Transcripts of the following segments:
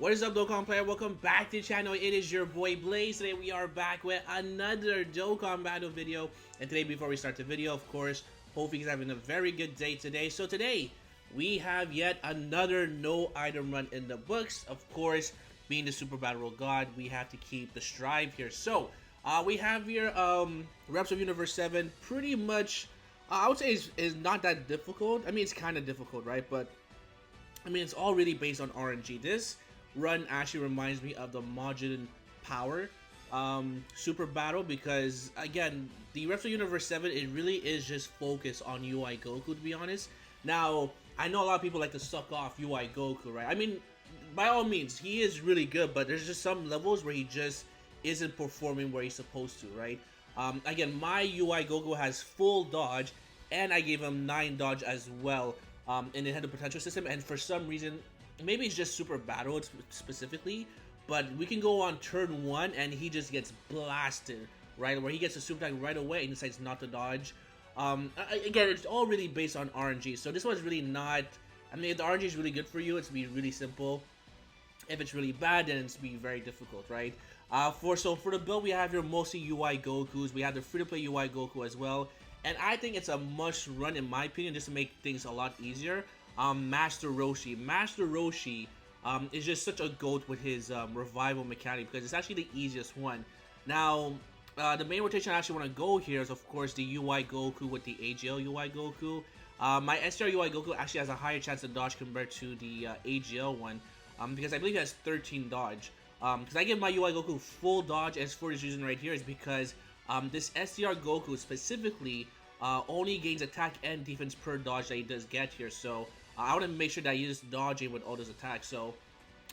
What is up, Dokkan player? Welcome back to the channel. It is your boy Blaze. Today we are back with another Dokkan battle video. And today, before we start the video, of course, hopefully he's having a very good day today. So today, we have yet another no item run in the books. Of course, being the Super Battle God, we have to keep the strive here. So, we have here Reps of Universe 7. Pretty much, I would say is not that difficult. I mean, it's kind of difficult, right? But, I mean, it's all really based on RNG. This run actually reminds me of the Majin Power Super Battle because, again, the Reps of Universe 7, it really is just focused on UI Goku, to be honest. Now, I know a lot of people like to suck off UI Goku, right? I mean, by all means, he is really good, but there's just some levels where he just isn't performing where he's supposed to, right? Again, my UI Goku has full dodge, and I gave him 9 dodge as well in the Head of Potential system, and for some reason, maybe it's just Super Battle specifically, but we can go on turn 1 and he just gets blasted, right? Where he gets a super attack right away and decides not to dodge. Again, it's all really based on RNG, so this one's really not. I mean, if the RNG is really good for you, it's be really simple. If it's really bad, then it's be very difficult, right? For the build, we have here mostly UI Gokus. We have the free-to-play UI Goku as well, and I think it's a must run in my opinion, just to make things a lot easier. Master Roshi. Master Roshi is just such a goat with his revival mechanic because it's actually the easiest one. Now, the main rotation I actually want to go here is, of course, the UI Goku with the AGL UI Goku. My STR UI Goku actually has a higher chance of dodge compared to the AGL one because I believe he has 13 dodge. Because I give my UI Goku full dodge, as for this reason right here is because this STR Goku specifically only gains attack and defense per dodge that he does get here. So I want to make sure that he is dodging with all those attacks. So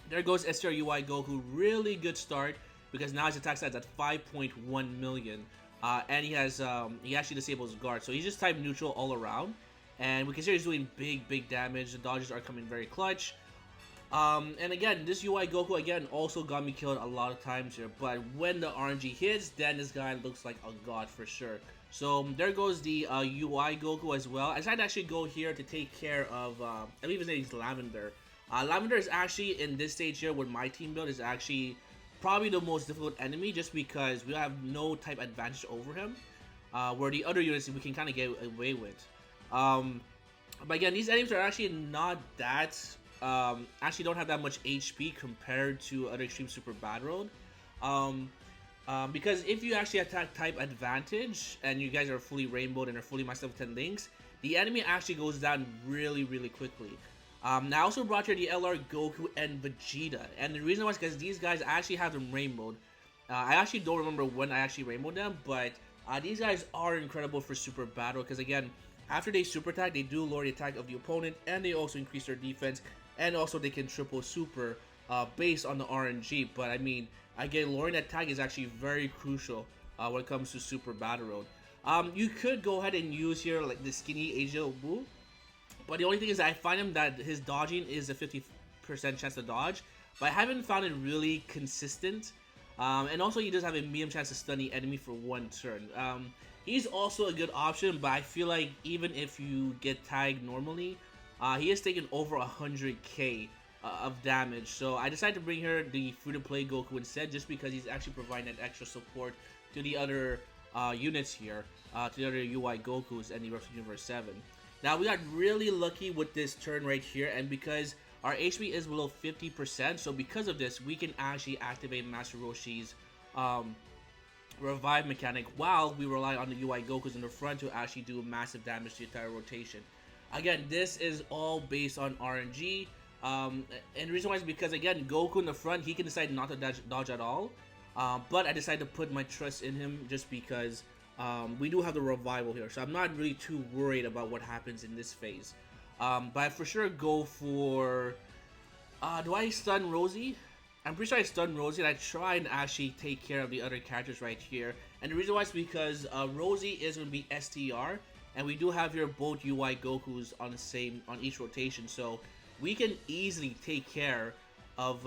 there goes STR UI Goku. Really good start because now his attack stats at 5.1 million. And he has he actually disables guard. So he's just type neutral all around. And we can see he's doing big damage. The dodges are coming very clutch. And again, this UI Goku again also got me killed a lot of times here. But when the RNG hits, then this guy looks like a god for sure. So there goes the UI Goku as well. I decided to actually go here to take care of, I believe his name is Lavender. Lavender is actually, in this stage here with my team build, is actually probably the most difficult enemy just because we have no type advantage over him. Where the other units we can kind of get away with. But again, these enemies are actually not that, actually don't have that much HP compared to other Extreme Super Battle Road. Because if you actually attack type advantage and you guys are fully rainbowed and are fully maxed up with 10 links, the enemy actually goes down really quickly. Now I also brought here the LR Goku and Vegeta, and the reason why is because these guys actually have them rainbowed. I actually don't remember when I actually rainbowed them, but these guys are incredible for Super Battle because again, after they super attack, they do lower the attack of the opponent and they also increase their defense, and also they can triple super based on the RNG. But I mean, again, lowering attack is actually very crucial when it comes to Super Battle Road. You could go ahead and use here like the skinny Asia Wu, but the only thing is I find him that his dodging is a 50% chance to dodge, but I haven't found it really consistent. And also he does have a medium chance to stun the enemy for 1 turn. He's also a good option, but I feel like even if you get tagged normally, he has taken over 100k of damage. So I decided to bring her the free-to-play Goku instead, just because he's actually providing that extra support to the other units here, to the other UI Gokus and the Reps of Universe 7. Now we got really lucky with this turn right here, and because our HP is below 50%, so because of this, we can actually activate Master Roshi's revive mechanic while we rely on the UI Gokus in the front to actually do massive damage to the entire rotation. Again, this is all based on RNG. And the reason why is because, again, Goku in the front, he can decide not to dodge at all. But I decided to put my trust in him just because we do have the revival here. So I'm not really too worried about what happens in this phase. But I for sure go for... do I stun Rosie? I'm pretty sure I stun Rosie, and I try and actually take care of the other characters right here. And the reason why is because Rosie is going to be STR, and we do have here both UI Gokus on each rotation. So we can easily take care of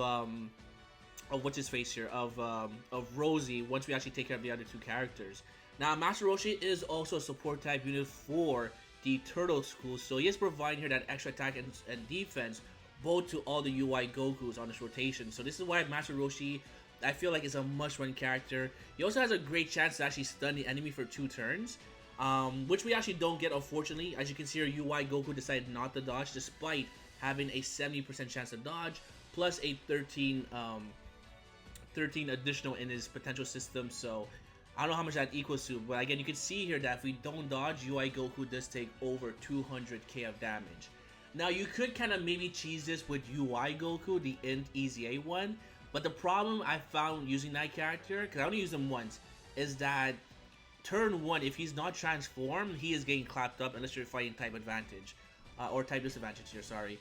what's his face here, of Rosie, once we actually take care of the other 2 characters. Now Master Roshi is also a support type unit for the Turtle School, so he is providing here that extra attack and defense, both to all the UI Gokus on this rotation. So this is why Master Roshi, I feel like, is a must-run character. He also has a great chance to actually stun the enemy for 2 turns, which we actually don't get, unfortunately. As you can see here, UI Goku decided not to dodge despite having a 70% chance to dodge, plus a 13 additional in his potential system. So I don't know how much that equals to, but again, you can see here that if we don't dodge, UI Goku does take over 200k of damage. Now, you could kind of maybe cheese this with UI Goku, the Int EZA one, but the problem I found using that character, because I only used him once, is that turn 1, if he's not transformed, he is getting clapped up unless you're fighting type advantage, or type disadvantage here, sorry.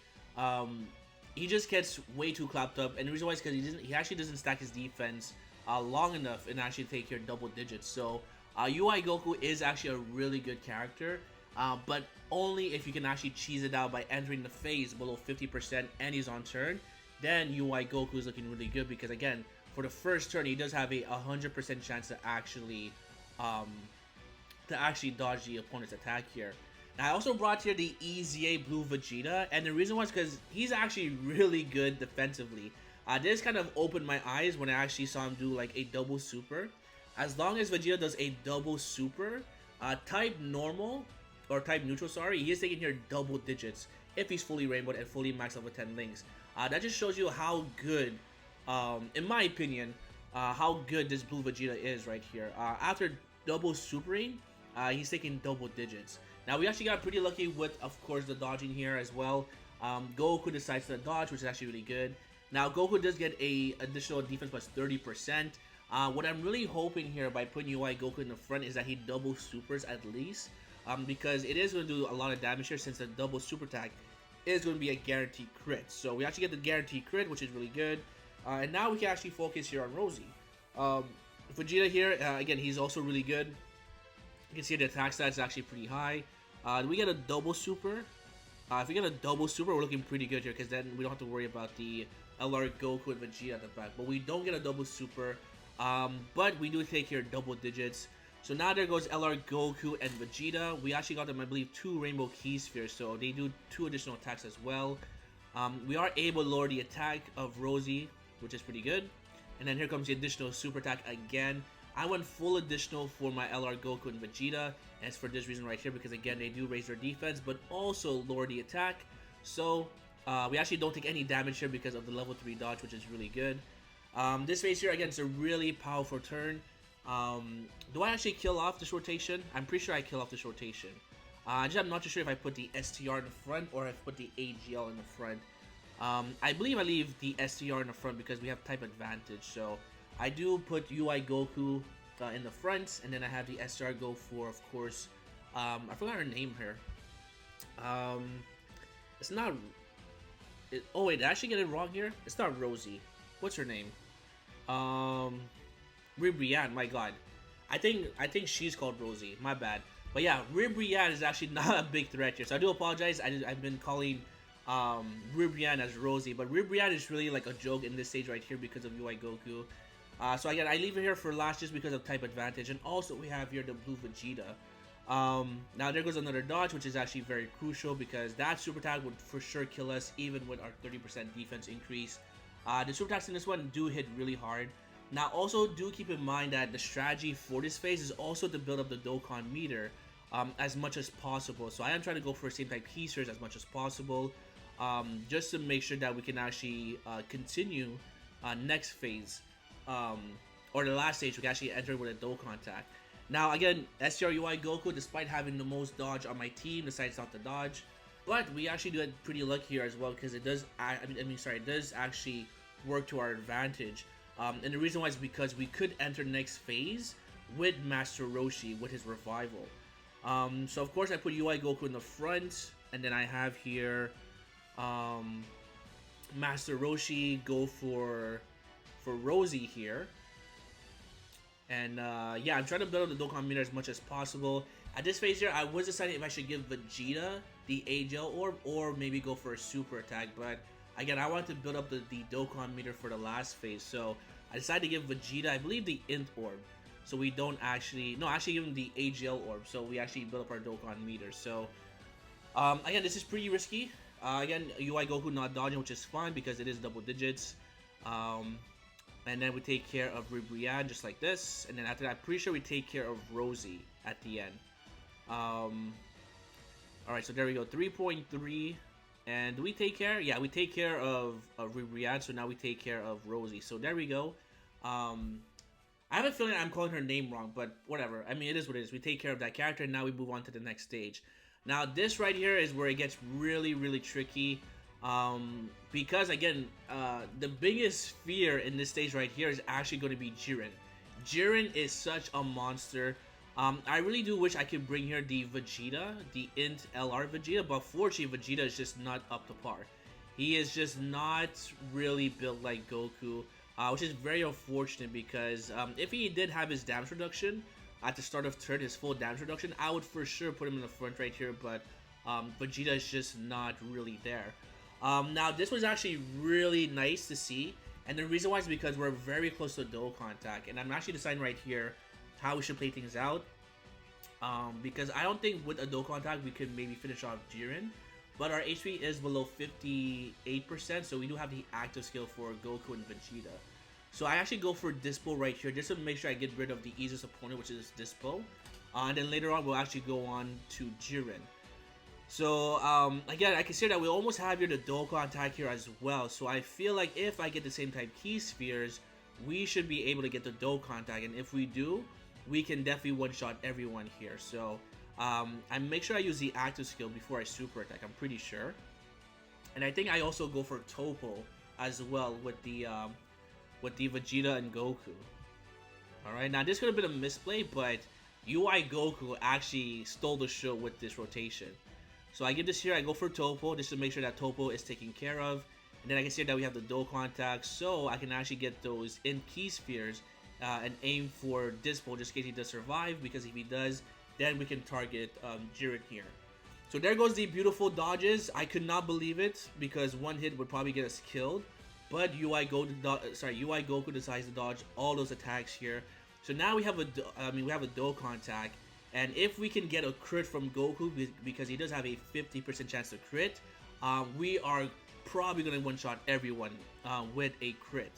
He just gets way too clapped up, and the reason why is because he actually doesn't stack his defense long enough and actually take your double digits. So UI Goku is actually a really good character, but only if you can actually cheese it out by entering the phase below 50% and he's on turn. Then UI Goku is looking really good because, again, for the first turn he does have a 100% chance to actually dodge the opponent's attack here. Now, I also brought here the EZA Blue Vegeta, and the reason was because he's actually really good defensively. This kind of opened my eyes when I actually saw him do like a double super. As long as Vegeta does a double super, type normal, or type neutral, sorry, he is taking here double digits if he's fully rainbowed and fully maxed out with 10 links. That just shows you how good, in my opinion, how good this Blue Vegeta is right here. After double supering, he's taking double digits. Now, we actually got pretty lucky with, of course, the dodging here as well. Goku decides to dodge, which is actually really good. Now, Goku does get a additional defense plus 30%. What I'm really hoping here by putting UI Goku in the front is that he double supers at least, because it is going to do a lot of damage here since the double super attack is going to be a guaranteed crit. So we actually get the guaranteed crit, which is really good. And now we can actually focus here on Rosie. Vegeta here, again, he's also really good. You can see the attack stats is actually pretty high. Do we get a double super? If we get a double super, we're looking pretty good here because then we don't have to worry about the LR Goku and Vegeta at the back. But we don't get a double super, but we do take here double digits. So now there goes LR Goku and Vegeta. We actually got them, I believe, 2 Rainbow Key Spheres, so they do 2 additional attacks as well. We are able to lower the attack of Rosie, which is pretty good. And then here comes the additional super attack again. I went full additional for my LR Goku and Vegeta, and it's for this reason right here, because again, they do raise their defense, but also lower the attack. So, we actually don't take any damage here because of the level 3 dodge, which is really good. This phase here, again, it's a really powerful turn. Do I actually kill off this rotation? I'm pretty sure I kill off this rotation. I'm not too sure if I put the STR in the front or if I put the AGL in the front. I believe I leave the STR in the front because we have type advantage. So I do put UI Goku in the front, and then I have the STR go for, of course, I forgot her name here. It's not... oh wait, did I actually get it wrong here? It's not Rosie. What's her name? Ribrianne, my god. I think she's called Rosie. My bad. But yeah, Ribrianne is actually not a big threat here. So I do apologize. I've been calling Ribrianne as Rosie, but Ribrianne is really like a joke in this stage right here because of UI Goku. So again, I leave it here for last just because of type advantage, and also we have here the Blue Vegeta. Now there goes another dodge, which is actually very crucial because that super attack would for sure kill us even with our 30% defense increase. The super attacks in this one do hit really hard. Now also do keep in mind that the strategy for this phase is also to build up the Dokkan meter as much as possible. So I am trying to go for same type piecers as much as possible, just to make sure that we can actually continue next phase, or the last stage we can actually enter with a Dokkan attack. Now again, STR UI Goku, despite having the most dodge on my team, decides not to dodge. But we actually do get pretty lucky here as well because it does, it does actually work to our advantage. And the reason why is because we could enter next phase with Master Roshi with his revival. So of course I put UI Goku in the front, and then I have here Master Roshi go for Rosie here. And yeah, I'm trying to build up the Dokkan meter as much as possible. At this phase here, I was deciding if I should give Vegeta the AGL orb or maybe go for a super attack. But again, I want to build up the Dokkan meter for the last phase. So I decided to give Vegeta, I believe, the Int orb. So we don't actually... no, actually give him the AGL orb. So we actually build up our Dokkan meter. So again, this is pretty risky. Again, UI Goku not dodging, which is fine because it is double digits. And then we take care of Ribrianne just like this. And then after that, I'm pretty sure we take care of Rosie at the end. Alright, so there we go. 3.3. And do we take care? Yeah, we take care of Ribrianne, so now we take care of Rosie. So there we go. I have a feeling I'm calling her name wrong, but whatever. I mean, it is what it is. We take care of that character, and now we move on to the next stage. Now, this right here is where it gets really, really tricky. Because, again, the biggest fear in this stage right here is actually going to be Jiren. Jiren is such a monster. I really do wish I could bring here the Vegeta, the Int LR Vegeta, but fortunately, Vegeta is just not up to par. He is just not really built like Goku. Which is very unfortunate because if he did have his damage reduction at the start of turn, his full damage reduction, I would for sure put him in the front right here, but Vegeta is just not really there. Now, this was actually really nice to see, and the reason why is because we're very close to Dokkan attack, and I'm actually deciding right here how we should play things out, because I don't think with a Dokkan attack we could maybe finish off Jiren, but our HP is below 58%, so we do have the active skill for Goku and Vegeta. So I actually go for Dispo right here, just to make sure I get rid of the easiest opponent, which is Dispo. And then later on, we'll actually go on to Jiren. So, again, I consider that we almost have here the Dokkan attack here as well. So I feel like if I get the same type Key Spheres, we should be able to get the Dokkan attack. And if we do, we can definitely one-shot everyone here. So, I make sure I use the active skill before I super attack, I'm pretty sure. And I think I also go for Topo as well with the Vegeta and Goku. Alright, now this could have been a misplay, but UI Goku actually stole the show with this rotation. So I get this here, I go for Topo, just to make sure that Topo is taken care of. And then I can see that we have the Dokkan attack, so I can actually get those in Key Spheres and aim for Dispo just in case he does survive, because if he does, then we can target Jiren here. So there goes the beautiful dodges. I could not believe it, because one hit would probably get us killed. But UI Goku decides to dodge all those attacks here. So now we have a Dokkan attack, and if we can get a crit from Goku, because he does have a 50% chance to crit, we are probably gonna one-shot everyone with a crit.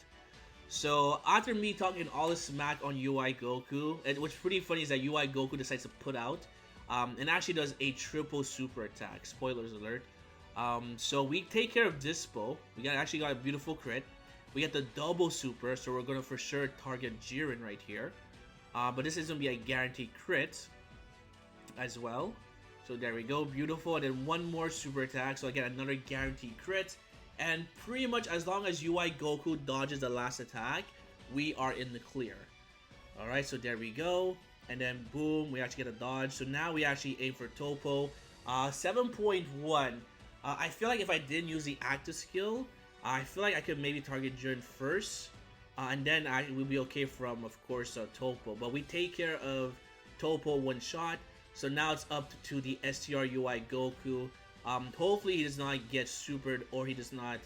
So after me talking all this smack on UI Goku, and what's pretty funny is that UI Goku decides to put out, and actually does a triple super attack. Spoilers alert. So we take care of Dispo. We actually got a beautiful crit. We get the double super, so we're gonna for sure target Jiren right here. But this is gonna be a guaranteed crit as well. So there we go, beautiful. And then one more super attack, so again another guaranteed crit. And pretty much as long as UI Goku dodges the last attack, we are in the clear. Alright, so there we go. And then boom, we actually get a dodge. So now we actually aim for Topo. 7.1. I feel like if I didn't use the active skill, I feel like I could maybe target Jiren first, and then I will be okay from, of course, Topo. But we take care of Topo one shot, so now it's up to the STR UI Goku. Hopefully he does not get supered or he does not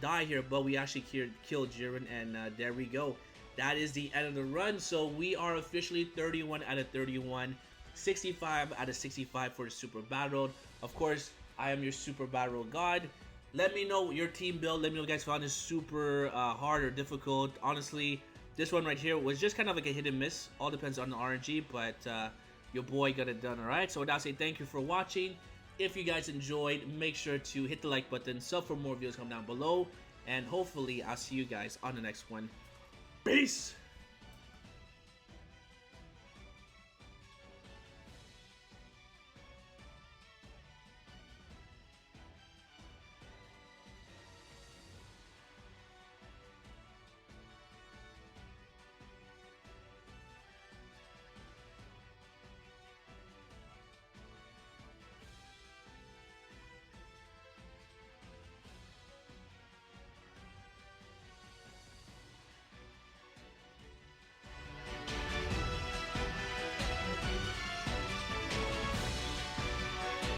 die here, but we actually kill Jiren, and there we go. That is the end of the run, so we are officially 31 out of 31, 65 out of 65 for the Super Battle. Of course, I am your Super Battle God. Let me know your team build. Let me know if you guys found this super hard or difficult. Honestly, this one right here was just kind of like a hit and miss. All depends on the RNG, but your boy got it done, alright? So with that, say thank you for watching. If you guys enjoyed, make sure to hit the like button, sub for more videos, come down below, and hopefully I'll see you guys on the next one. Peace!